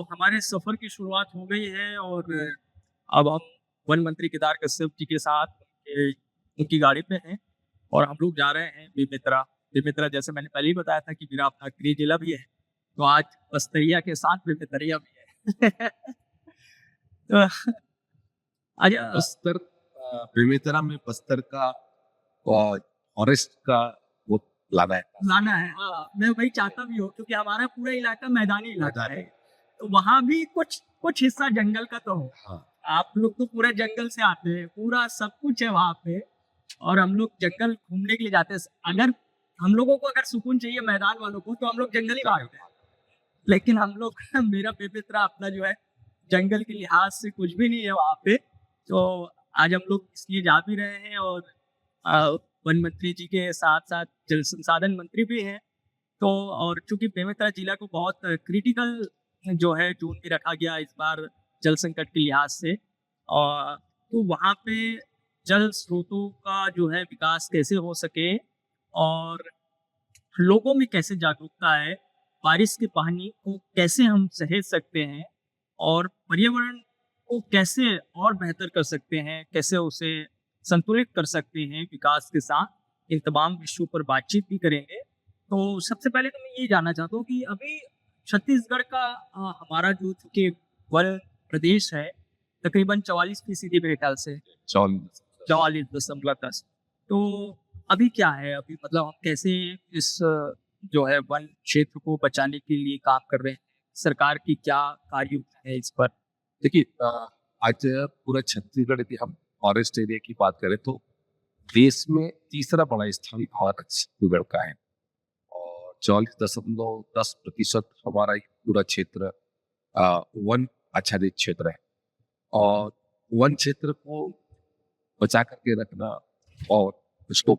हमारे सफ़र की शुरुआत हो गई है और अब हम वन मंत्री केदार कश्यप जी के साथ उनकी गाड़ी पे हैं और हम लोग जा रहे हैं बेमेतरा। बेमेतरा जैसे मैंने पहले ही बताया था कि मेरा अपना गृह जिला भी है, तो आज बस्तरिया के साथ बेमेतरिया भी है। तो आज बस्तर बेमेतरा में बस्तर का फॉरेस्ट का वो लाना है। लाना है, हाँ, मैं वही चाहता भी हूँ क्योंकि हमारा पूरा इलाका मैदानी इलाका है, मैदानी। तो वहाँ भी कुछ कुछ हिस्सा जंगल का तो हो। हाँ, आप लोग तो पूरे जंगल से आते हैं, पूरा सब कुछ है वहाँ पे और हम लोग जंगल घूमने के लिए जाते हैं। अगर हम लोगों को अगर सुकून चाहिए मैदान वालों को तो हम लोग जंगल ही भागते हैं। लेकिन हम लोग मेरा बेमित्रा अपना जो है जंगल के लिहाज से कुछ भी नहीं है वहाँ पे। तो आज हम लोग इसलिए जा भी रहे हैं और वन मंत्री जी के साथ-साथ जल संसाधन मंत्री भी हैं। तो और चूँकि बेमेतरा जिला को बहुत क्रिटिकल जो है ज़ोन में रखा गया इस बार जल संकट के लिहाज से तो वहाँ पे जल स्रोतों का जो है विकास कैसे हो सके और लोगों में कैसे जागरूकता है, बारिश के पानी को कैसे हम सहेज सकते हैं और पर्यावरण को कैसे और बेहतर कर सकते हैं, कैसे उसे संतुलित कर सकते हैं विकास के साथ, इन तमाम विषयों पर बातचीत भी करेंगे। तो सबसे पहले तो मैं ये जानना चाहता हूँ कि अभी छत्तीसगढ़ का हमारा जो चूँकि वन प्रदेश है, तकरीबन 44% मेरे ख्याल से चौल 44.10 तो अभी क्या है? अभी मतलब हम कैसे इस जो है वन क्षेत्र को बचाने के लिए काम कर रहे हैं? सरकार की क्या कार्ययोजना है इस पर? देखिए, आज पूरा छत्तीसगढ़ यदि हम फॉरेस्ट एरिया की बात करें तो देश में तीसरा बड़ा स्थान भारत छत्तीसगढ़ का है और 44.10% हमारा ये पूरा क्षेत्र वन आच्छादित क्षेत्र है। और वन क्षेत्र को बचा करके रखना और उसको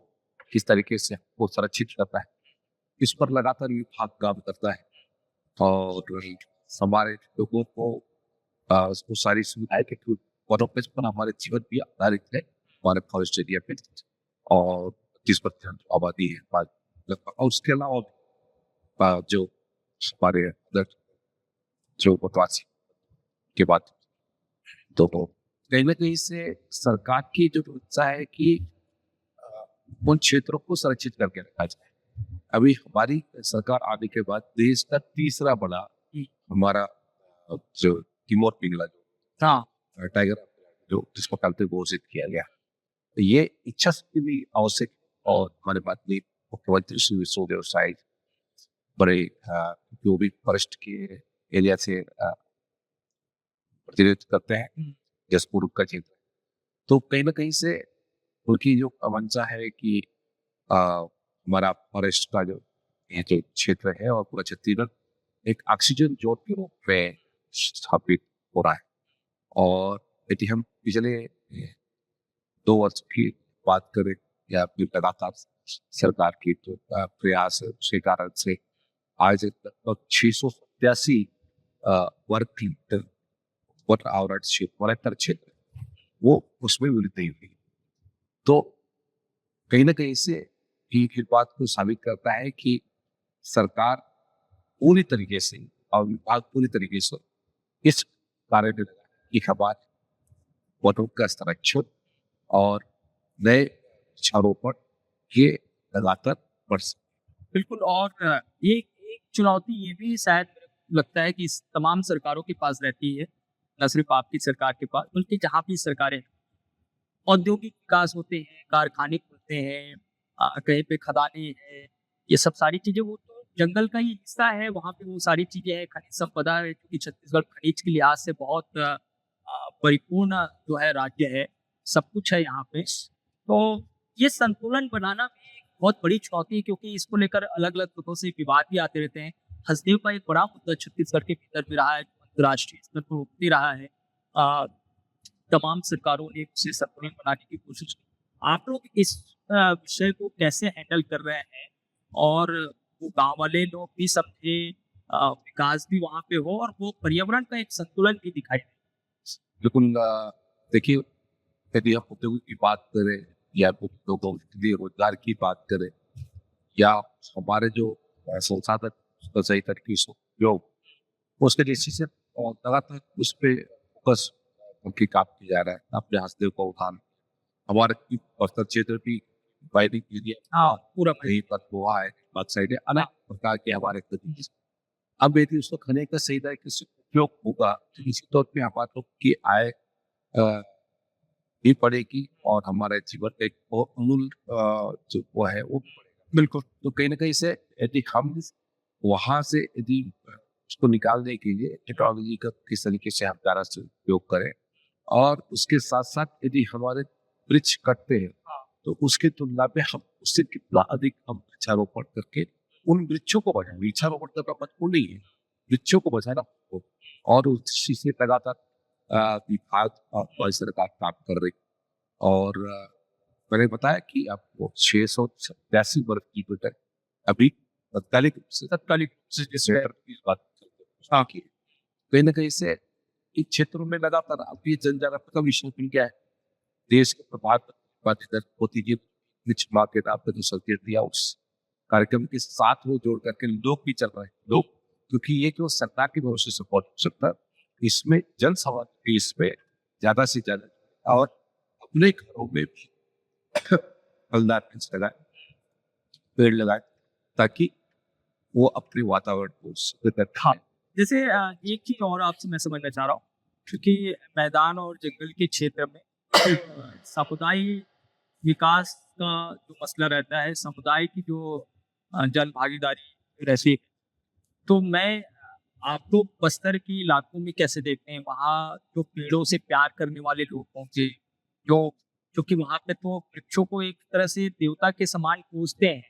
किस तरीके से वो संरक्षित करना है, इस पर लगातार विभाग काम करता है और हमारे लोगों को उसको सारी सुविधाएं के थ्रू वनोपज पर हमारे जीवन भी आधारित है हमारे फॉरेस्ट एरिया पे। और 30% आबादी है लगभग। और उसके अलावा जो हमारे अंदर जो वनवासी के बाद तो कहीं ना कहीं से सरकार की जो इच्छा है कि उन क्षेत्रों को संरक्षित करके रखा जाए। अभी हमारी सरकार आने के बाद देश का तीसरा बड़ा हमारा जो तिमोर पिंगला जो हाँ। टाइगर जो जिसको कहते हैं घोषित किया गया, तो ये इच्छा शक्ति भी आवश्यक है। और हमारे माननीय मुख्यमंत्री श्री विष्णुदेव साय बड़े जो भी फॉरेस्ट के एरिया से प्रतिनिधित्व करते हैं, जसपुर का क्षेत्र, तो कहीं ना कहीं से उनकी जो मंशा है कि हमारा फॉरेस्ट का जो ये जो क्षेत्र है और पूरा छत्तीसगढ़ एक ऑक्सीजन जोन के रूप में स्थापित हो रहा है। और यदि हम पिछले 2 वर्ष की बात करें या फिर लगातार सरकार की जो प्रयास है उसके कारण से आज लगभग 687 वर्ग किलोमीटर वन आवरण क्षेत्र वनांतर क्षेत्र वो उसमें वृद्धि हुई। तो कहीं ना कहीं से इस बात को साबित करता है कि सरकार पूरी तरीके से और विभाग पूरी तरीके से इस कार्य में लगा है कि हमारे वनों का संरक्षण और नए वृक्षारोपण ये लगातार बढ़ सके। बिल्कुल और एक एक चुनौती ये भी शायद लगता है कि इस तमाम सरकारों के पास रहती है, ना सिर्फ़ आपकी सरकार के पास बल्कि जहाँ भी सरकारें औद्योगिक विकास होते हैं, कारखाने खुलते हैं कहीं पे खदानें हैं, ये सब सारी चीज़ें वो तो जंगल का ही हिस्सा है, वहाँ पे वो सारी चीज़ें हैं, खनिज संपदा है क्योंकि छत्तीसगढ़ खनिज के लिहाज से बहुत परिपूर्ण जो है राज्य है, सब कुछ है यहाँ पे। तो ये संतुलन बनाना भी एक बहुत बड़ी चुनौती है क्योंकि इसको लेकर अलग-अलग मुद्दों से विवाद भी आते रहते हैं। हसदेव का एक बड़ा मुद्दा छत्तीसगढ़ के भीतर भी रहा है, जो अंतर्राष्ट्रीय स्तर पर उठते रहा है। अ, तमाम सरकारों ने उसे संतुलन बनाने की कोशिश की। आप लोग इस विषय को कैसे हैंडल कर रहे हैं? और वो गाँव वाले लोग भी समझे विकास भी वहाँ पे हो और वो पर्यावरण का एक संतुलन भी दिखाई दे? बिल्कुल। देखिए, यदि हम उद्योगों की बात करें या लोगों के लिए रोजगार की बात करें या हमारे जो संसाधन उसका सही तरीके से उपयोग, उसके दृष्टि से और लगातार उस पे फोकस उनकी काम किया जा रहा है। अपने हंसदेव का उठान हमारे बस्तर क्षेत्र की वायरिंग एरिया हाँ पूरा कहीं पर हुआ है, बात साइड है, अलग प्रकार के हमारे तरीके से। अब यदि उसको खने का सही तरीके से उपयोग होगा तो निश्चित तौर पे हमारे लोग की आय भी बढ़ेगी और हमारे जीवन का एक बहुत अमूल जो वो है वो भी बढ़ेगा। बिल्कुल। तो कहीं ना कहीं से यदि हम वहां से यदि उसको निकालने के लिए टेक्नोलॉजी का किस तरीके से हम ज़्यादा से उपयोग करें और उसके साथ साथ यदि हमारे वृक्ष कटते हैं तो उसकी तुलना में हम उससे कितना अधिक हम वृक्षारोपण करके उन वृक्षों को बचाएं। वृक्षारोपण करना महत्वपूर्ण नहीं है, वृक्षों को बचाना हो और उसी से लगातार विभाग और परिसर का काम कर रही और मैंने बताया कि आपको 687 वर्ग किलोमीटर अभी तत्कालिक रूप से जिस क्षेत्र की बात करते हैं कि कहीं ना कहीं से इन क्षेत्रों में लगातार अब ये जनजागरूकता का विषय बन गया है। देश के प्रभात होती जी वृक्ष माँ के नाम पर जो संकेत दिया उस कार्यक्रम के साथ वो जोड़ करके लोग भी चल रहे हैं लोग, क्योंकि ये केवल सरकार के भरोसे से पहुंच सकता, इसमें जन समाज भी इसमें ज्यादा से ज्यादा और अपने घरों में भी फलदार वृक्ष लगाए, पेड़ लगाए ताकि वो अपने वातावरण को बेहतर खाए। जैसे एक चीज और आपसे मैं समझना चाह रहा हूँ, क्योंकि मैदान और जंगल के क्षेत्र में सामुदायिक विकास का जो मसला रहता है, समुदाय की जो जन भागीदारी रहती है, तो मैं आप लोग बस्तर के इलाकों में कैसे देखते हैं? वहाँ जो पेड़ों से प्यार करने वाले लोग होंगे, जो क्योंकि वहाँ पे तो वृक्षों को एक तरह से देवता के समान पूजते हैं।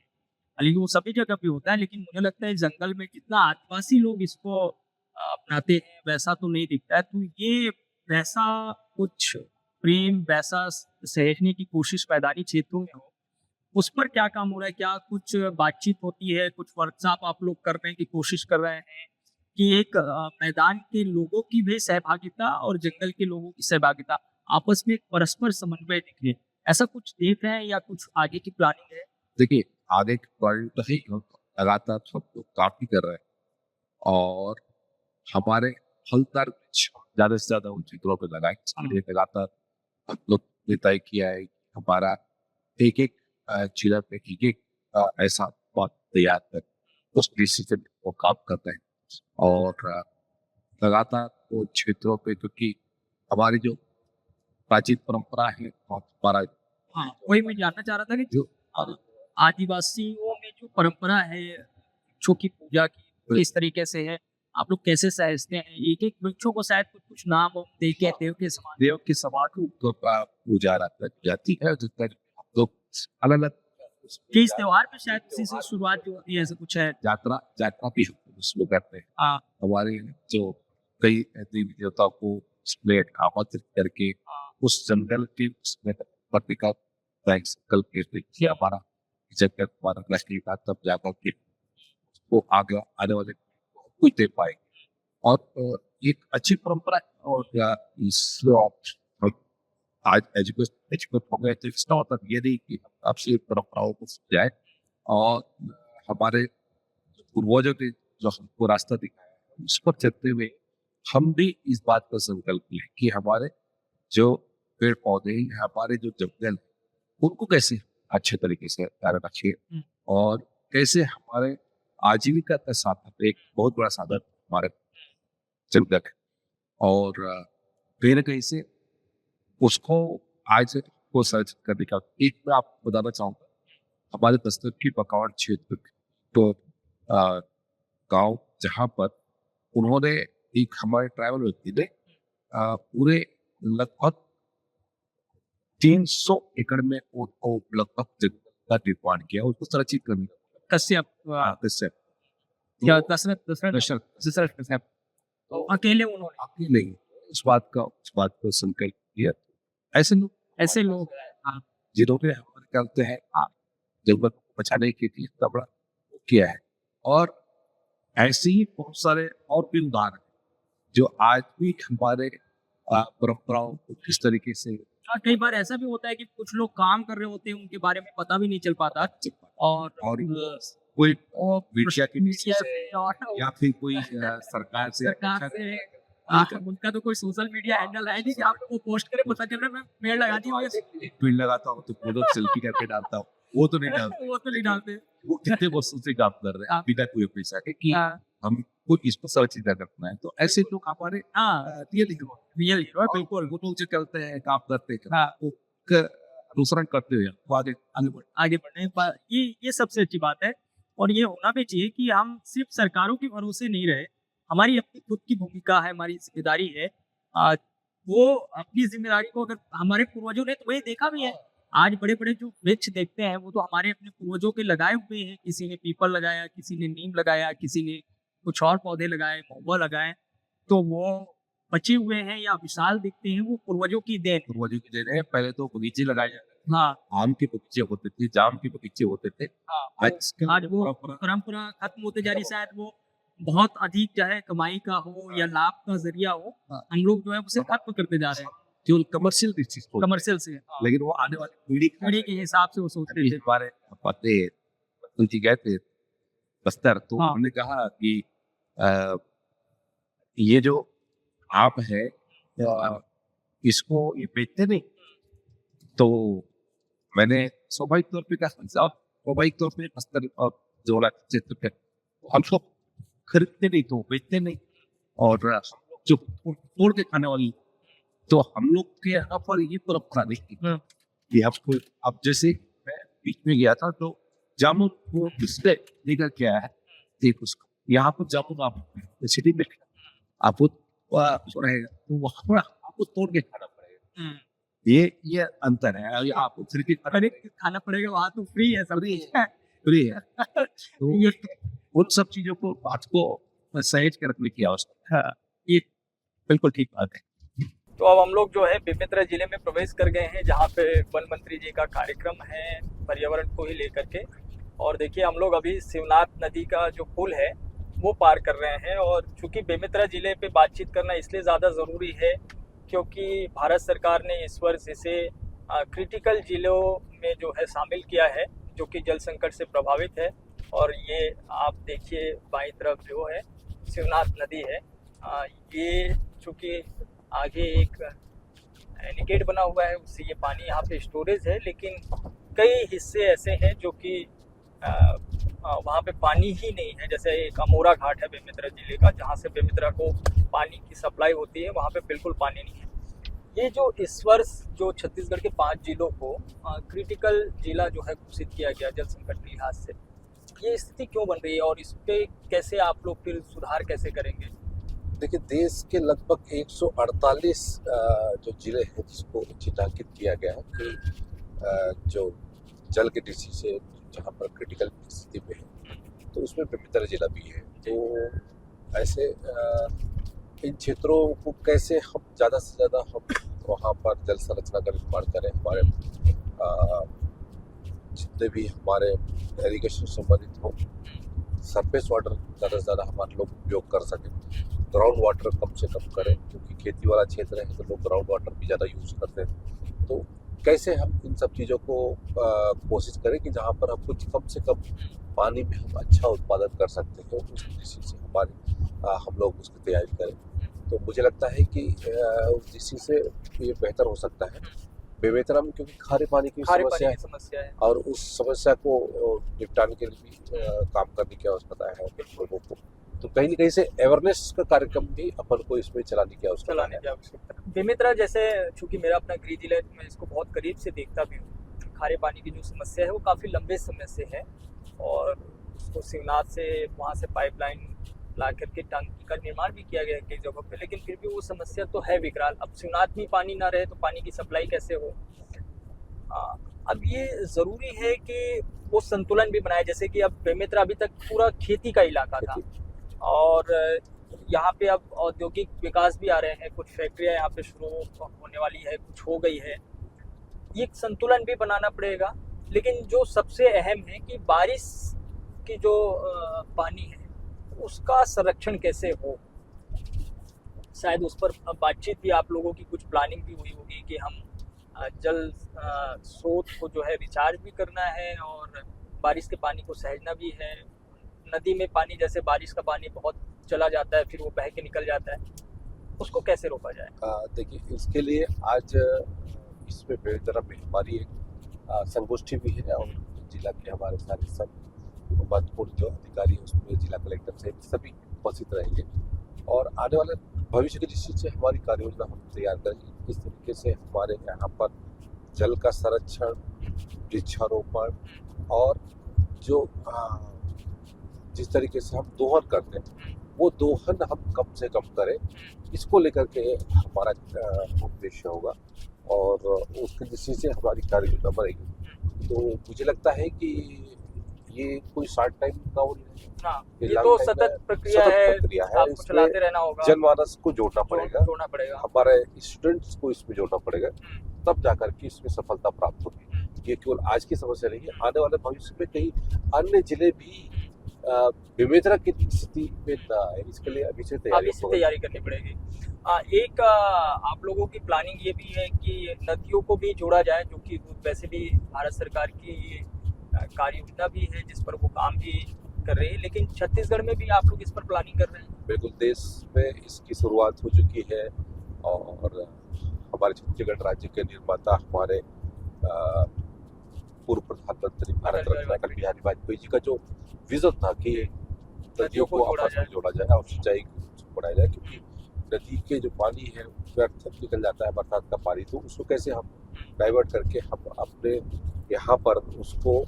हालाँकि वो सभी जगह पे होता है, लेकिन मुझे लगता है जंगल में जितना आदिवासी लोग इसको अपनाते हैं, वैसा तो नहीं दिखता है। तो ये वैसा कुछ प्रेम, वैसा सहेजने की कोशिश मैदानी क्षेत्रों में हो, उस पर क्या काम हो रहा है? क्या कुछ बातचीत होती है? कुछ वर्कशॉप आप लोग करने की कोशिश कर रहे हैं कि एक मैदान के लोगों की भी सहभागिता और जंगल के लोगों की सहभागिता आपस में एक परस्पर समन्वय दिखे? ऐसा कुछ देख रहे हैं या कुछ आगे की प्लानिंग है? देखिए आगे के पॉइंट तो ही हम लगातार सब लोग काफी कर रहे हैं और हमारे फलदार वृक्ष ज्यादा से ज्यादा उन क्षेत्रों पर लगाए इसलिए लगातार हम लोग ने तय किया है कि हमारा एक एक जिला पे एक एक ऐसा बात तैयार कर उस दृष्टि से वो काम करते हैं और लगातार वो क्षेत्रों पे क्योंकि हमारी जो प्राचीन परंपरा है और हमारा हाँ, वही मैं जानना चाह रहा था कि जो आदिवासियों में जो परंपरा है वृक्षों की पूजा की, किस तरीके से है? आप लोग कैसे सहेजते हैं? एक-एक वृक्षों को शायद कुछ-कुछ नाम हो, देव के समान। देव के समान तो पूजा जाती है जिसका हम लोग अलग अलग कि इस त्योहार पे शायद किसी से शुरुआत जो होती है, ऐसा कुछ है? यात्रा यात्रा भी हम लोग उसमें करते हैं। हाँ, हमारे जो कई देवी देवताओं को उसमें आमंत्रित करके उस जंगल के उसमें पत्नी का संकल्प करते कि हमारा जंगल हमारा राष्ट्रीय का तब जाकर के वो आगे आने वाले कुछ दे पाएंगे और एक अच्छी परंपरा है और इस आज एजुकेट हो गए तो इसका मतलब ये नहीं कि आपसे परंपराओं को जाए और हमारे पूर्वजों ने जो हमको रास्ता दिखाया उस पर चलते हुए हम भी इस बात का संकल्प लें कि हमारे जो पेड़ पौधे हमारे जो जंगल उनको कैसे अच्छे तरीके से रखिए और कैसे हमारे आजीविका का साधन एक बहुत बड़ा साधन हमारे जंगल है और कहीं ना कहीं से उसको आज को सर्च करने का एक मैं आपको बताना चाहूँगा हमारे बस्तर की बकावट क्षेत्र तो गांव जहाँ पर उन्होंने एक हमारे ट्राइबल व्यक्ति ने पूरे लगभग 300 एकड़ में वो लगभग जंगल का निर्माण किया उसको संरक्षित करने का कश्यप कश्यप या दशरथ दशरथ दशरथ दशरथ कश्यप तो अकेले उन्होंने अकेले ही उस बात का संकल्प किया ऐसे लोग ऐसे लोग हाँ, जिन्होंने हमारे करते हैं जंगल को बचाने के लिए इतना बड़ा किया है और ऐसे ही बहुत सारे और भी उदाहरण जो आज भी हमारे परंपराओं को किस तरीके से हाँ, कई बार ऐसा भी होता है कि कुछ लोग काम कर रहे होते हैं उनके बारे में पता भी नहीं चल पाता और कोई मीडिया के मीडिया से और या फिर कोई सरकार से सरकार से उनका तो कोई सोशल मीडिया हैंडल है नहीं कि आप वो पोस्ट करें पता चल रहा है मैं पेड़ लगा दी वजह से। पेड़ लगाता हूँ तो फोटो सेल्फी करके डालता हूँ, वो तो नहीं डालता। वो तो नहीं डालते। वो कितने वर्षों से काम कर रहे हैं हाँ। बिना कोई पैसा के कि हाँ हमको इसको सर्चिता करना है, तो ऐसे लोग हमारे हाँ रियल हीरो रियल हीरो है बिल्कुल। वो लोग जो करते हैं काम करते हैं हाँ वो अनुसरण करते हुए वो आगे आगे बढ़। आगे बढ़ने ये सबसे अच्छी बात है। और ये होना भी चाहिए कि हम सिर्फ सरकारों के भरोसे नहीं रहे, हमारी अपनी खुद की भूमिका है, हमारी जिम्मेदारी है। वो अपनी जिम्मेदारी को अगर हमारे पूर्वजों ने तो वही देखा भी है, आज बड़े बड़े जो वृक्ष देखते हैं वो तो हमारे अपने पूर्वजों के लगाए हुए हैं। किसी ने पीपल लगाया, किसी ने नीम लगाया, किसी ने कुछ और पौधे लगाए, महुआ लगाए, तो वो बचे हुए हैं या विशाल दिखते हैं, वो पूर्वजों की देन है। पूर्वजों की देन है। पहले तो बगीचे लगाए जाते थे, हाँ आम के बगीचे होते थे, जाम के बगीचे होते थे। हाँ आज आज वो परंपरा खत्म होते जा रही। शायद वो बहुत अधिक चाहे कमाई का हो या लाभ का जरिया हो, हाँ। हम लोग जो है उसे खत्म करते जा रहे हैं केवल कमर्शियल चीज को, कमर्शियल से। लेकिन वो आने वाली पीढ़ी पीढ़ी के हिसाब से वो सोचते अभी थे। हमारे पते उनकी गए थे बस्तर, तो हाँ। हमने कहा कि ये जो आप है इसको ये बेचते नहीं, तो मैंने स्वाभाविक तौर पे कहा साहब स्वाभाविक तौर पे बस्तर और जोड़ा क्षेत्र पे हम सब खरीदते नहीं तो बेचते नहीं, और हम लोग जो तोड़ के खाने वाली, तो हम लोग के यहाँ पर ये परंपरा नहीं थी कि आपको अब जैसे मैं बीच में गया था तो जामुन वो किसने लेकर के आया है देख उसको, यहाँ पर जामुन आप सिटी में आपको रहेगा तो वहाँ पर आपको तोड़ के खाना पड़ेगा। ये अंतर है। अभी आपको खाना पड़ेगा, वहाँ तो फ्री है, सब फ्री है तो ये उन सब चीजों को बात को सहेज कर रखने की आवश्यकता है। ये बिल्कुल ठीक बात है। तो अब हम लोग जो है बेमेतरा जिले में प्रवेश कर गए हैं, जहाँ पे वन मंत्री जी का कार्यक्रम है पर्यावरण को ही लेकर के। और देखिए हम लोग अभी शिवनाथ नदी का जो पुल है वो पार कर रहे हैं। और चूंकि बेमेतरा जिले पे बातचीत करना इसलिए ज़्यादा ज़रूरी है क्योंकि भारत सरकार ने इस वर्ष इसे क्रिटिकल जिलों में जो है शामिल किया है, जो कि जल संकट से प्रभावित है। और ये आप देखिए बाईं तरफ जो है शिवनाथ नदी है। ये चूँकि आगे एक एनिकेट बना हुआ है, उससे ये पानी यहाँ पे स्टोरेज है, लेकिन कई हिस्से ऐसे हैं जो कि वहाँ पे पानी ही नहीं है। जैसे एक अमोरा घाट है बेमेतरा जिले का, जहाँ से बेमेतरा को पानी की सप्लाई होती है, वहाँ पे बिल्कुल पानी नहीं है। ये जो इस वर्ष जो छत्तीसगढ़ के 5 जिलों को क्रिटिकल जिला जो है घोषित किया गया जल संकट के लिहाज से, ये स्थिति क्यों बन रही है और इस पे कैसे आप लोग फिर सुधार कैसे करेंगे? देखिए देश के लगभग 148 जो जिले हैं जिसको चिन्हांकित किया गया है कि जो जल के दृष्टि से जहाँ पर क्रिटिकल स्थिति में है, तो उसमें बेमेतरा जिला भी है। तो ऐसे इन क्षेत्रों को कैसे हम ज़्यादा से ज़्यादा हम वहाँ पर जल संरचना का निर्माण करें, हमारे जितने भी हमारे इरिगेशन संबंधित हो, सरफेस वाटर ज़्यादा से ज़्यादा हमारे लोग उपयोग कर सकें, ग्राउंड वाटर कम से कम करें, क्योंकि खेती वाला क्षेत्र है तो लोग ग्राउंड वाटर भी ज़्यादा यूज़ करते हैं। तो कैसे हम इन सब चीज़ों को कोशिश करें कि जहाँ पर हम कुछ कम से कम पानी में हम अच्छा उत्पादन कर सकते हैं, उस दृष्टि से हम लोग उसकी तैयारी करें। तो मुझे लगता है कि उस दृष्टि से ये बेहतर हो सकता है बेमेतरा में, क्योंकि खारे पानी की समस्या है और उस समस्या को निपटाने के लिए भी काम करने की आवश्यकता है लोगों को। तो कहीं न कहीं से अवेयरनेस का कार्यक्रम भी अपन को इसमें चलाने की आवश्यकता है। बेमेतरा जैसे चूंकि मेरा अपना गृह जिला है, मैं इसको बहुत करीब से देखता भी हूँ। खारे पानी की जो समस्या है वो काफ़ी लंबे समय से है और उसको शिवनाथ से वहाँ से पाइपलाइन ला करके टंकी का निर्माण भी किया गया कई जगहों पे, लेकिन फिर भी वो समस्या तो है विकराल। अब शिवनाथ में पानी ना रहे तो पानी की सप्लाई कैसे हो? अब ये ज़रूरी है कि वो संतुलन भी बनाए। जैसे कि अब बेमेतरा अभी तक पूरा खेती का इलाका था और यहाँ पे अब औद्योगिक विकास भी आ रहे हैं, कुछ फैक्ट्रियाँ यहाँ पे शुरू होने वाली है, कुछ हो गई है। ये संतुलन भी बनाना पड़ेगा, लेकिन जो सबसे अहम है कि बारिश की जो पानी है उसका संरक्षण कैसे हो। शायद उस पर बातचीत भी आप लोगों की कुछ प्लानिंग भी हुई होगी कि हम जल स्रोत को जो है रिचार्ज भी करना है और बारिश के पानी को सहेजना भी है। नदी में पानी जैसे बारिश का पानी बहुत चला जाता है, फिर वो बह के निकल जाता है, उसको कैसे रोका जाए? देखिए इसके लिए आज इसमें बेलतरा में हमारी एक संगोष्ठी भी है और जिला के हमारे सारे सब महत्वपूर्ण जो अधिकारी हैं उसमें जिला कलेक्टर सहित सभी उपस्थित रहेंगे और आने वाले भविष्य की दृष्टि से हमारी कार्य योजना हम तैयार करेंगे। किस तरीके से हमारे यहाँ पर जल का संरक्षण, वृक्षारोपण और जो जिस तरीके से हम दोहन करते हैं वो दोहन हम कम से कम करें, इसको लेकर के हमारा उद्देश्य होगा और उसकी दृष्टि से हमारी कार्य योजना बनेगी। तो मुझे लगता है कि ये कोई शॉर्ट टाइम का वो नहीं है। हाँ, ये ये लॉन्ग तो टाइम सतत का प्रक्रिया है, आपको इसमें चलाते रहना होगा, जनमानस को जोड़ना पड़ेगा, जोड़ना पड़ेगा। हमारे स्टूडेंट्स को इसमें जोड़ना पड़ेगा, तब जाकर के इसमें सफलता प्राप्त होगी। ये केवल आज की समस्या नहीं है, आने वाले भविष्य में कई अन्य जिले भी बेमेतरा की स्थिति में न आए, इसके लिए अभी से तैयारी करनी पड़ेगी। एक आप लोगों की प्लानिंग ये भी है कि नदियों को भी जोड़ा जाए, जो कि वैसे भी भारत सरकार की कार्य योजना भी है जिस पर वो काम भी कर रही है, लेकिन छत्तीसगढ़ में भी आप लोग इस पर प्लानिंग कर रहे हैं? बिल्कुल, देश में इसकी शुरुआत हो चुकी है और हमारे छत्तीसगढ़ राज्य के निर्माता हमारे पूर्व प्रधानमंत्री भारत रत्न अटल बिहारी वाजपेयी जी का जो विजन था कि नदियों को आपस में जोड़ा जाए और सिंचाई बढ़ाया जाए, क्योंकि नदी के जो पानी है व्यर्थ निकल जाता है बरसात का पानी, तो उसको कैसे हम डाइवर्ट करके हम अपने यहाँ पर उसको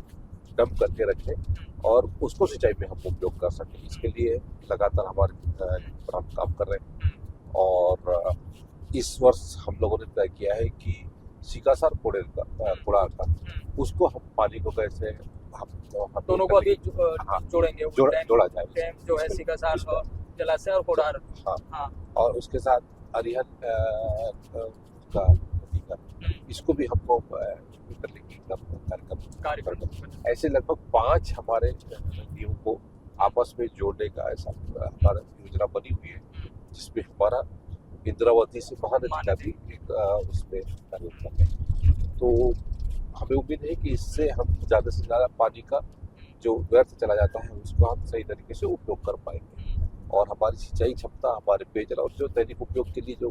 डंप करके रखें और उसको सिंचाई में हम उपयोग कर सकें। इसके लिए लगातार हमारे हम काम कर रहे हैं और इस वर्ष हम लोगों ने तय किया है कि सिकासार कूड़ा का उसको हम पानी को कैसे हम दोनों को अभी जोड़ेंगे, जोड़ा जाए। डैम जो है सिकासार जलाशय और कोडार। हाँ, और उसके साथ अरिहंत का नदी का इसको भी हमको कार्यक्रम ऐसे लगभग 5 हमारे नदियों को आपस में जोड़ने का ऐसा हमारा योजना बनी हुई है, जिसमें हमारा इंद्रावती से महानदी का भी एक उसमें कार्यक्रम है। तो हमें उम्मीद है कि इससे हम ज़्यादा से ज़्यादा पानी का जो व्यर्थ चला जाता है उसको हम सही तरीके से उपयोग कर पाएंगे और हमारी सिंचाई क्षमता, हमारे पेयजल और जो दैनिक उपयोग के लिए जो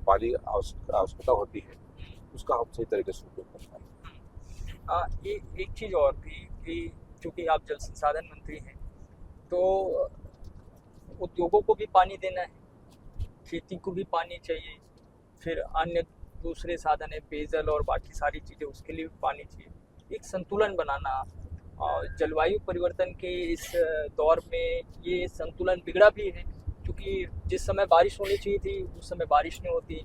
पानी आवश्यकता होती है उसका हम सही तरीके से उपयोग कर पाएंगे। एक चीज़ और थी कि चूँकि आप जल संसाधन मंत्री हैं, तो उद्योगों को भी पानी देना है, खेती को भी पानी चाहिए, फिर अन्य दूसरे साधन है पेयजल और बाकी सारी चीज़ें, उसके लिए भी पानी चाहिए। एक संतुलन बनाना और जलवायु परिवर्तन के इस दौर में ये संतुलन बिगड़ा भी है, क्योंकि जिस समय बारिश होनी चाहिए थी उस समय बारिश नहीं होती,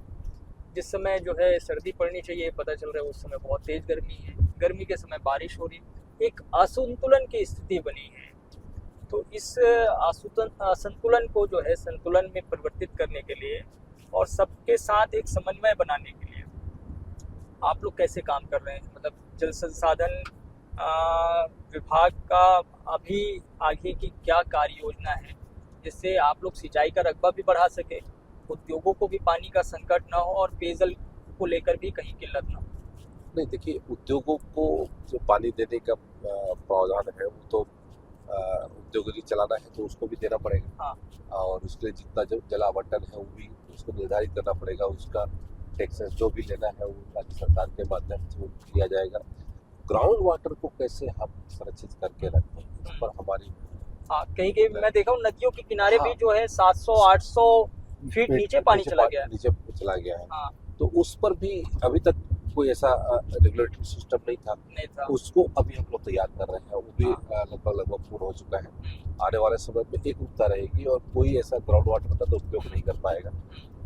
जिस समय जो है सर्दी पड़नी चाहिए पता चल रहा है उस समय बहुत तेज़ गर्मी है, गर्मी के समय बारिश हो रही, एक असंतुलन की स्थिति बनी है। तो इस असंतुलन को जो है संतुलन में परिवर्तित करने के लिए और सबके साथ एक समन्वय बनाने के लिए आप लोग कैसे काम कर रहे हैं? मतलब जल संसाधन विभाग का अभी आगे की क्या कार्य योजना है जिससे आप लोग सिंचाई का रकबा भी बढ़ा सके, उद्योगों को भी पानी का संकट ना हो और पेयजल को लेकर भी कहीं किल्लत ना हो? नहीं, देखिए उद्योगों को जो पानी देने का प्रावधान है वो तो उद्योग यदि चलाना है तो उसको भी देना पड़ेगा। हाँ। और उसके लिए जितना जो जल आवंटन है वो भी उसको निर्धारित करना पड़ेगा, उसका टैक्सेस जो भी लेना है वो राज्य सरकार के माध्यम से वो किया जाएगा। ग्राउंड वाटर को कैसे हम संरक्षित करके रखें इस पर हमारी कहीं कहीं मैं देखा हूँ नदियों के किनारे भी जो है 700-800 फीट नीचे पानी चला गया है। हाँ। तो उस पर भी अभी तक कोई ऐसा रेगुलेटरी सिस्टम नहीं था, उसको अभी हम लोग तैयार कर रहे हैं, वो भी लगभग पूर्ण हो चुका है। आने वाले समय में एक रुकता रहेगी और कोई ऐसा ग्राउंड वाटर का तो उपयोग नहीं कर पाएगा।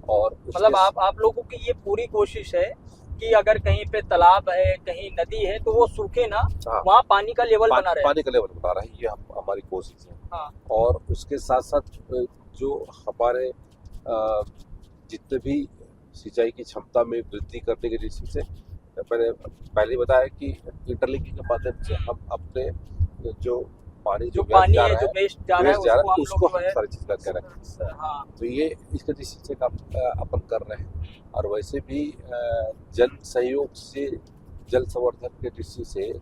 और मतलब आप लोगों की ये पूरी कोशिश है कि अगर कहीं पे तालाब है, कहीं नदी है तो वो सूखे ना, वहाँ पानी का लेवल बना रहे, पानी का लेवल बना रहा है, ये हमारी कोशिश है। हाँ। और उसके साथ साथ जो हमारे जितने भी सिंचाई की क्षमता में वृद्धि करने की दृष्टि से मैंने पहले बताया कि इंटरलिंकिंग के माध्यम से हम अपने जो पानी जो वेस्ट जा रहा है उसको हम संरक्षित करके रखें। हाँ। तो ये इसके दृष्टि से काम अपन कर रहे हैं और वैसे भी जन सहयोग से जल संवर्धन के दृष्टि से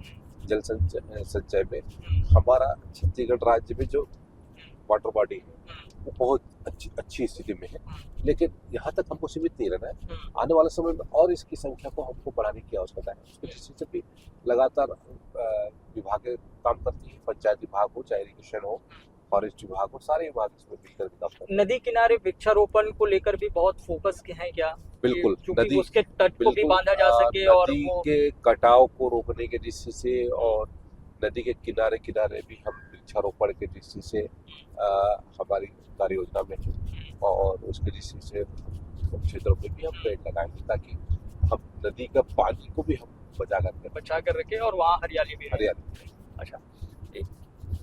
जल संचय में हमारा छत्तीसगढ़ राज्य में जो वाटर बॉडी है वो बहुत अच्छी स्थिति में है, लेकिन यहाँ तक हमको सीमित नहीं रहना है। आने वाले समय में और इसकी संख्या को हमको बढ़ाने की आवश्यकता है। उसकी दृष्टि से भी लगातार विभाग काम करती है, पंचायत विभाग हो, चाहे इरिगेशन हो, फॉरेस्ट विभाग हो, सारे विभाग इसमें मिलकर काम करते हैं। नदी किनारे वृक्षारोपण को लेकर भी बहुत फोकस के हैं क्या? बिल्कुल, क्योंकि उसके तट को भी बांधा जा सके और नदी वो के कटाव को रोकने के दृष्टि से और नदी के किनारे किनारे भी हम वृक्षारोपण के दृष्टि से हमारी कार्य योजना में है और उसके दृष्टि से उन क्षेत्रों में भी हम पेड़ लगाएंगे ताकि हम नदी का पानी को भी हम बचा कर रखें और वहाँ हरियाली भी रहे। हरियाली। अच्छा,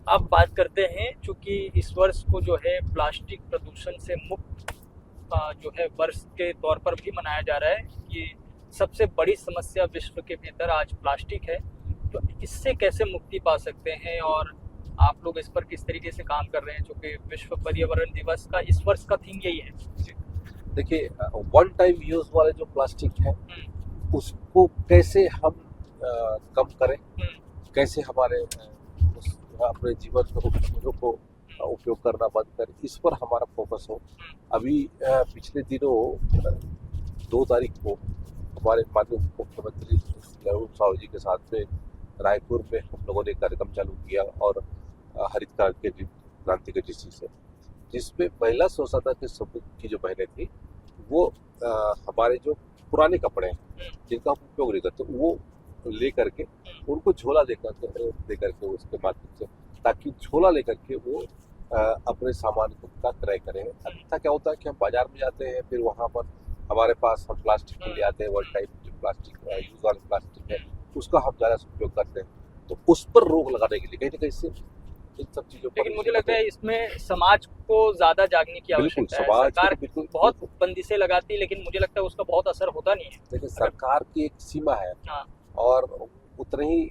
अब बात करते हैं, चूंकि इस वर्ष को जो है प्लास्टिक प्रदूषण से मुक्त जो है वर्ष के तौर पर भी मनाया जा रहा है कि सबसे बड़ी समस्या विश्व के भीतर आज प्लास्टिक है, तो इससे कैसे मुक्ति पा सकते हैं और आप लोग इस पर किस तरीके से काम कर रहे हैं, क्योंकि विश्व पर्यावरण दिवस का इस वर्ष का थीम यही है। देखिए, वन टाइम यूज वाले जो प्लास्टिक है उसको कैसे हम कम करें, कैसे हमारे अपने जीवन में उपयोगों को उपयोग करना बंद करें, इस पर हमारा फोकस हो। अभी पिछले दिनों 2 तारीख को हमारे माननीय मुख्यमंत्री जयराम साहू जी के साथ में रायपुर में हम लोगों ने कार्यक्रम चालू किया और हरित क्रांति के दृष्टि से, जिसमें महिला स्वच्छता के समूह की जो बहनें थी वो हमारे जो पुराने कपड़े हैं जिनका हम उपयोग नहीं करते वो ले करके उनको झोला दे करके उसके माध्यम से, ताकि झोला लेकर के वो अपने सामान का क्रय करें। अन्यथा क्या होता है कि हम बाजार में जाते हैं, फिर वहाँ पर हमारे पास हम प्लास्टिक के लिए आते हैं, वन टाइम जो प्लास्टिक यूज वाले प्लास्टिक है उसका हम ज़्यादा उपयोग करते हैं, तो उस पर रोक लगाने के लिए कहीं ना कहीं से इन सब चीज़ों पर। लेकिन मुझे लगता है इसमें समाज को ज़्यादा जागने की आवश्यकता है। सरकार बहुत बंदिशें लगाती है, लेकिन मुझे लगता है उसका बहुत असर होता नहीं है। लेकिन सरकार की एक सीमा है और उतने ही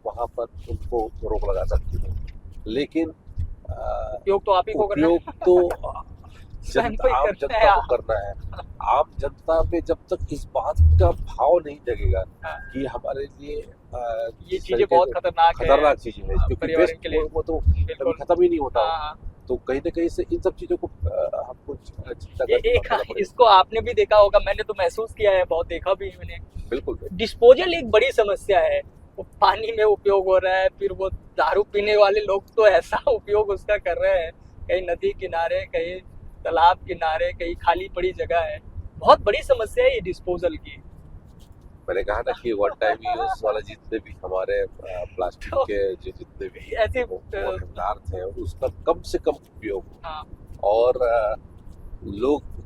वहाँ पर उनको रोक लगा सकती है, लेकिन उपयोग तो आप ही को करना है। उपयोग तो आम जनता को करना है। आम जनता में जब तक इस बात का भाव नहीं जगेगा कि हमारे लिए ये चीजें बहुत खतरनाक चीजें हैं, क्योंकि वेस्ट के लिए वो तो कभी खत्म ही नहीं होता, तो कहीं ना कहीं से इन सब चीजों को हमको चिंता करना पड़ेगा। इसको आपने भी देखा होगा, मैंने तो महसूस किया है, बहुत देखा भी मैंने। बिल्कुल, डिस्पोजल एक बड़ी समस्या है। वो पानी में उपयोग हो रहा है, फिर वो दारू पीने वाले लोग तो ऐसा उपयोग उसका कर रहे हैं, कहीं नदी किनारे, कहीं तालाब किनारे, कहीं खाली पड़ी जगह है। बहुत बड़ी समस्या है ये डिस्पोजल की। मैंने कहा ना कि वन टाइम यूज वाला जितने भी हमारे प्लास्टिक के जो जितने भी ऐसे पदार्थ हैं उसका कम से कम उपयोग और लोग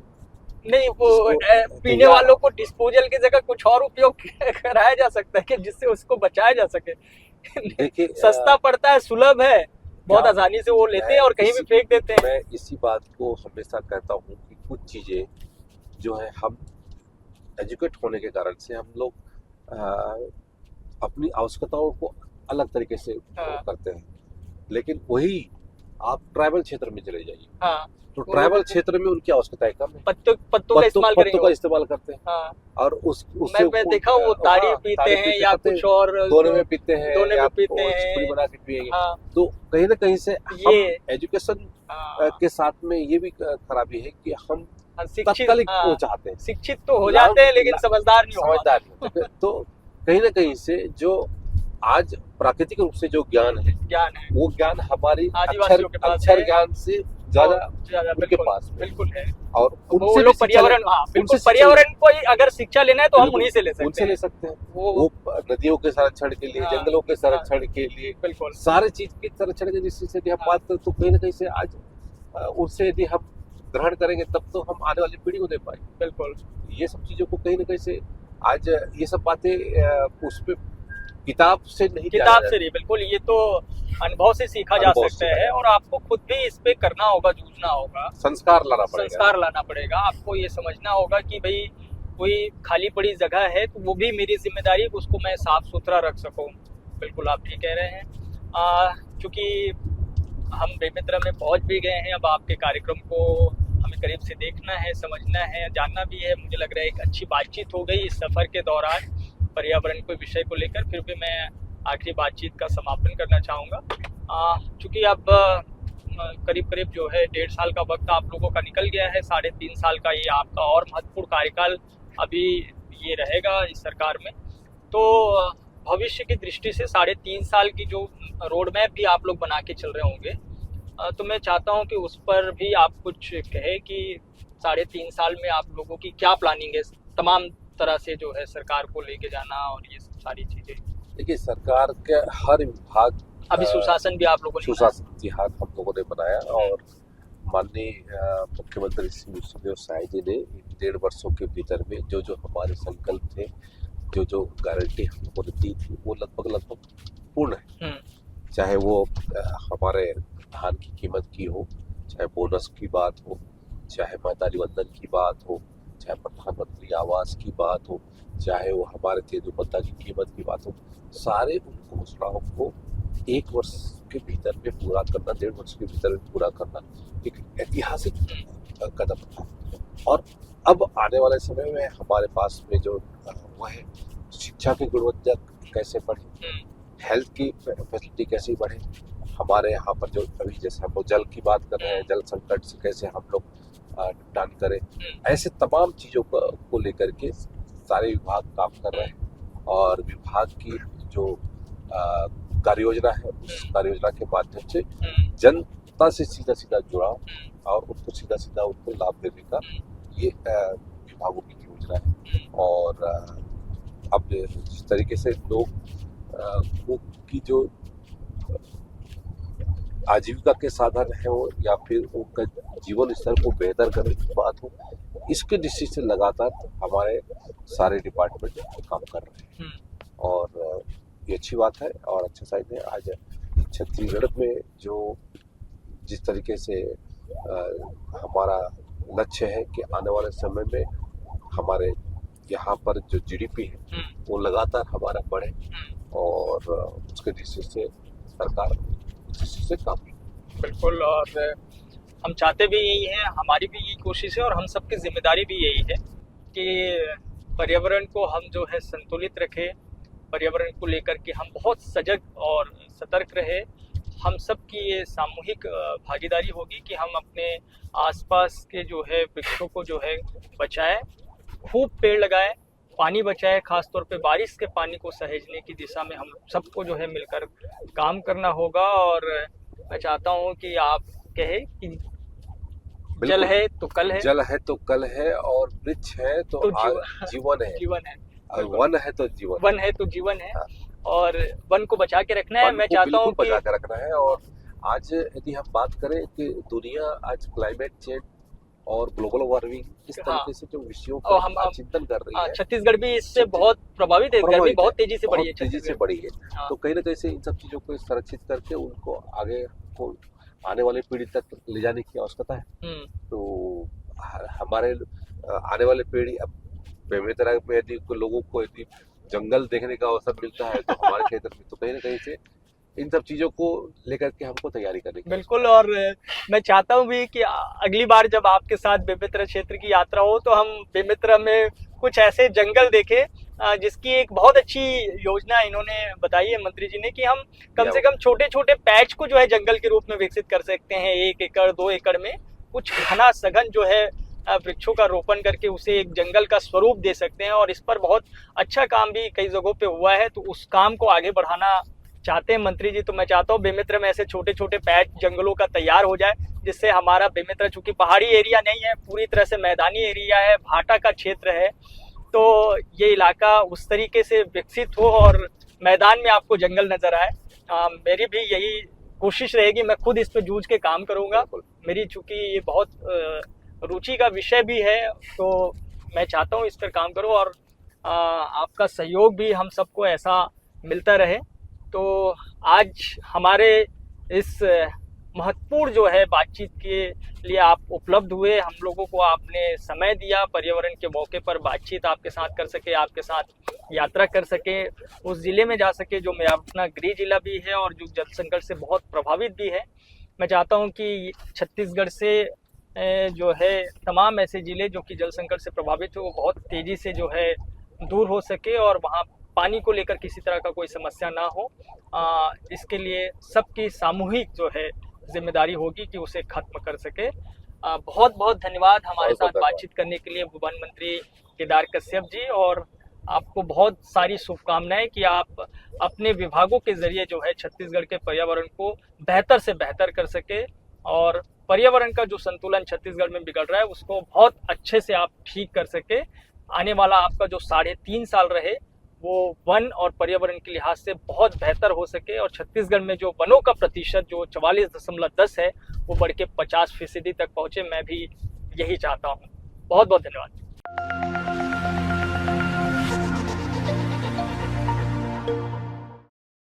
नहीं, वो पीने वालों को डिस्पोजल की जगह कुछ और उपयोग कराया जा सकता है कि जिससे उसको बचाया जा सके। देखिए, सस्ता पड़ता है, सुलभ है, बहुत आसानी से वो लेते हैं और कहीं भी फेंक देते हैं। मैं इसी बात को हमेशा कहता हूँ कि कुछ चीजें जो है हम एजुकेट होने के कारण से हम लोग अपनी आवश्यकताओं को अलग तरीके से करते हैं, लेकिन वही आप ट्राइबल क्षेत्र में चले जाइए तो ट्राइबल क्षेत्र में उनकी आवश्यकताएं कम है, पत्तों का इस्तेमाल करते हैं और उससे मैं देखा वो ताड़ी पीते हैं या कुछ और दोनों में पीते हैं, बना के पिएंगे। तो कहीं ना कहीं से हम एजुकेशन के साथ में ये भी खराबी है कि हम तात्कालिक वो चाहते हैं, शिक्षित तो हो जाते हैं लेकिन समझदार नहीं होते। तो कहीं ना कहीं से जो आज प्राकृतिक रूप से जो ज्ञान है वो ज्ञान हमारी अक्षर ज्ञान से ज्यादा उनके पास बिल्कुल है। और उनसे लोग पर्यावरण को अगर शिक्षा लेना है तो हम उन्हीं से ले सकते हैं। वो नदियों के संरक्षण के लिए, जंगलों के संरक्षण के लिए, बिल्कुल सारे चीज के संरक्षण के दृष्टि से हम बात करें तो कहीं ना कहीं से आज उनसे यदि हम ग्रहण करेंगे तब तो हम आने वाली पीढ़ी को दे पाएंगे। बिल्कुल, ये सब चीजों को कहीं ना कहीं से आज ये सब बातें उस पे किताब से नहीं, बिल्कुल, ये तो अनुभव से सीखा जा सकता है और आपको खुद भी इस पे करना होगा, जूझना होगा, संस्कार लाना पड़ेगा। आपको ये समझना होगा कि भाई कोई खाली पड़ी जगह है तो वो भी मेरी जिम्मेदारी है, उसको मैं साफ सुथरा रख सकूं। बिल्कुल आप ठीक कह रहे हैं। चूंकि हम बेमित्र में पहुंच भी गए हैं, अब आपके कार्यक्रम को हमें करीब से देखना है, समझना है, जानना भी है। मुझे लग रहा है एक अच्छी बातचीत हो गई इस सफर के दौरान पर्यावरण के विषय को लेकर। फिर भी मैं आखिरी बातचीत का समापन करना चाहूँगा। चूँकि अब करीब करीब जो है 1.5 साल का वक्त आप लोगों का निकल गया है, 3.5 साल का ये आपका और महत्वपूर्ण कार्यकाल अभी ये रहेगा इस सरकार में। तो भविष्य की दृष्टि से 3.5 साल की जो रोड मैप भी आप लोग बना के चल रहे होंगे, तो मैं चाहता हूं कि उस पर भी आप कुछ कहे कि 3.5 साल में आप लोगों की क्या प्लानिंग है, तमाम तरह से जो है सरकार को लेके जाना और ये सारी चीजें। देखिए, सरकार के हर विभाग अभी सुशासन भी आप लोगों ने सुशासन इतिहास हम लोगों ने बनाया और माननीय मुख्यमंत्री श्री विष्णुदेव साय जी ने इन 1.5 वर्षों के भीतर में जो जो हमारे संकल्प थे, जो जो गारंटी हम लोगों ने दी थी, वो लगभग पूर्ण है। चाहे वो हमारे धान की कीमत की हो, चाहे बोनस की बात हो, चाहे मैदानी वंदन की बात हो, चाहे प्रधानमंत्री आवास की बात हो, चाहे वो हमारे तेजुपत्ता की कीमत की बात हो, सारे उन घोषणाओं को 1 वर्ष के भीतर में पूरा करना, 1.5 वर्ष के भीतर में पूरा करना एक ऐतिहासिक कदम था। और अब आने वाले समय में हमारे पास में जो वो है, शिक्षा की गुणवत्ता कैसे बढ़े, हेल्थ की फैसिलिटी कैसे बढ़े, हमारे यहाँ पर जो अभी जैसे हम लोग जल की बात कर रहे हैं, जल संकट से कैसे हम लोग निपटान करें, ऐसे तमाम चीज़ों को लेकर के सारे विभाग काम कर रहे हैं। और विभाग की जो कार्य योजना है, उस कार्य योजना के माध्यम से जनता से सीधा सीधा जुड़ाव और उनको सीधा सीधा उनको लाभ देने का ये विभागों की योजना है। और अब जिस तरीके से लोग की जो आजीविका के साधन है हो या फिर उनका जीवन स्तर को बेहतर करने की बात हो, इसके दृष्टि से लगातार हमारे सारे डिपार्टमेंट काम कर रहे हैं और ये अच्छी बात है और अच्छा साइन है। आज छत्तीसगढ़ में जो जिस तरीके से हमारा लक्ष्य है कि आने वाले समय में हमारे यहाँ पर जो जीडीपी है वो लगातार हमारा बढ़े और उसके दृष्टि से सरकार से काम। बिल्कुल, और हम चाहते भी यही हैं, हमारी भी यही कोशिश है और हम सबकी जिम्मेदारी भी यही है कि पर्यावरण को हम जो है संतुलित रखें, पर्यावरण को लेकर के हम बहुत सजग और सतर्क रहे। हम सब की ये सामूहिक भागीदारी होगी कि हम अपने आसपास के जो है वृक्षों को जो है बचाएं, खूब पेड़ लगाएं, पानी बचाएं, खासतौर पे बारिश के पानी को सहेजने की दिशा में हम सबको जो है मिलकर काम करना होगा। और मैं चाहता हूँ कि आप कहे कि जल है तो कल है, जल है तो कल है और वृक्ष है तो जीवन है, जीवन है, वन है तो जीवन, वन है तो जीवन है। और वन को बचा के रखना है। मैं चाहता हूँ बचा के रखना है। और आज यदि हम बात करें कि दुनिया आज क्लाइमेट चेंज और ग्लोबल वार्मिंग इस तरीके से जो विषयों पर हम चिंतन कर रही है, छत्तीसगढ़ भी इससे बहुत प्रभावित है, गर्मी बहुत तेजी से बढ़ी है, तेजी से बढ़ी है। तो कहीं ना कहीं से इन सब चीजों को संरक्षित करके उनको आगे को आने वाली पीढ़ी तक ले जाने की आवश्यकता है। तो हमारे आने वाले पीढ़ी अब बेमेतरा में यदि लोगों को यदि जंगल देखने का अवसर मिलता है तो हमारे क्षेत्र में तो कहीं ना कहीं से इन सब चीजों को लेकर के हमको तैयारी करनी है। बिल्कुल, और मैं चाहता हूँ भी कि अगली बार जब आपके साथ बेमेतरा क्षेत्र की यात्रा हो तो हम बेमेतरा में कुछ ऐसे जंगल देखें जिसकी एक बहुत अच्छी योजना इन्होंने बताई है मंत्री जी ने, कि हम कम से कम छोटे छोटे पैच को जो है जंगल के रूप में विकसित कर सकते हैं। 1 एकड़ 2 एकड़ में कुछ घना सघन जो है वृक्षों का रोपण करके उसे एक जंगल का स्वरूप दे सकते हैं। और इस पर बहुत अच्छा काम भी कई जगहों पे हुआ है, तो उस काम को आगे बढ़ाना चाहते हैं मंत्री जी। तो मैं चाहता हूँ बेमेतरा में ऐसे छोटे छोटे पैच जंगलों का तैयार हो जाए, जिससे हमारा बेमेतरा चूंकि पहाड़ी एरिया नहीं है, पूरी तरह से मैदानी एरिया है, भाटा का क्षेत्र है, तो ये इलाका उस तरीके से विकसित हो और मैदान में आपको जंगल नजर आए। मेरी भी यही कोशिश रहेगी, मैं खुद इस पे जूझ के काम करूंगा। मेरी चूंकि ये बहुत रुचि का विषय भी है, तो मैं चाहता हूँ इस पर काम करूँ और आपका सहयोग भी हम सबको ऐसा मिलता रहे। तो आज हमारे इस महत्वपूर्ण जो है बातचीत के लिए आप उपलब्ध हुए, हम लोगों को आपने समय दिया, पर्यावरण के मौके पर बातचीत आपके साथ कर सके, आपके साथ यात्रा कर सके, उस ज़िले में जा सके जो मेरा अपना गृह जिला भी है और जो जल संकट से बहुत प्रभावित भी है। मैं चाहता हूं कि छत्तीसगढ़ से जो है तमाम ऐसे ज़िले जो कि जल संकट से प्रभावित हो, वो बहुत तेज़ी से जो है दूर हो सके और वहाँ पानी को लेकर किसी तरह का कोई समस्या ना हो। इसके लिए सबकी सामूहिक जो है जिम्मेदारी होगी कि उसे खत्म कर सके। बहुत बहुत धन्यवाद हमारे बहुत साथ धन्यवाद। बातचीत करने के लिए वन मंत्री केदार कश्यप जी, और आपको बहुत सारी शुभकामनाएं कि आप अपने विभागों के जरिए जो है छत्तीसगढ़ के पर्यावरण को बेहतर से बेहतर कर सके, और पर्यावरण का जो संतुलन छत्तीसगढ़ में बिगड़ रहा है उसको बहुत अच्छे से आप ठीक कर सके। आने वाला आपका जो 3.5 साल रहे वो वन और पर्यावरण के लिहाज से बहुत बेहतर हो सके, और छत्तीसगढ़ में जो वनों का प्रतिशत जो 44.10 है वो बढ़ के 50% तक पहुंचे। मैं भी यही चाहता हूं। बहुत बहुत धन्यवाद।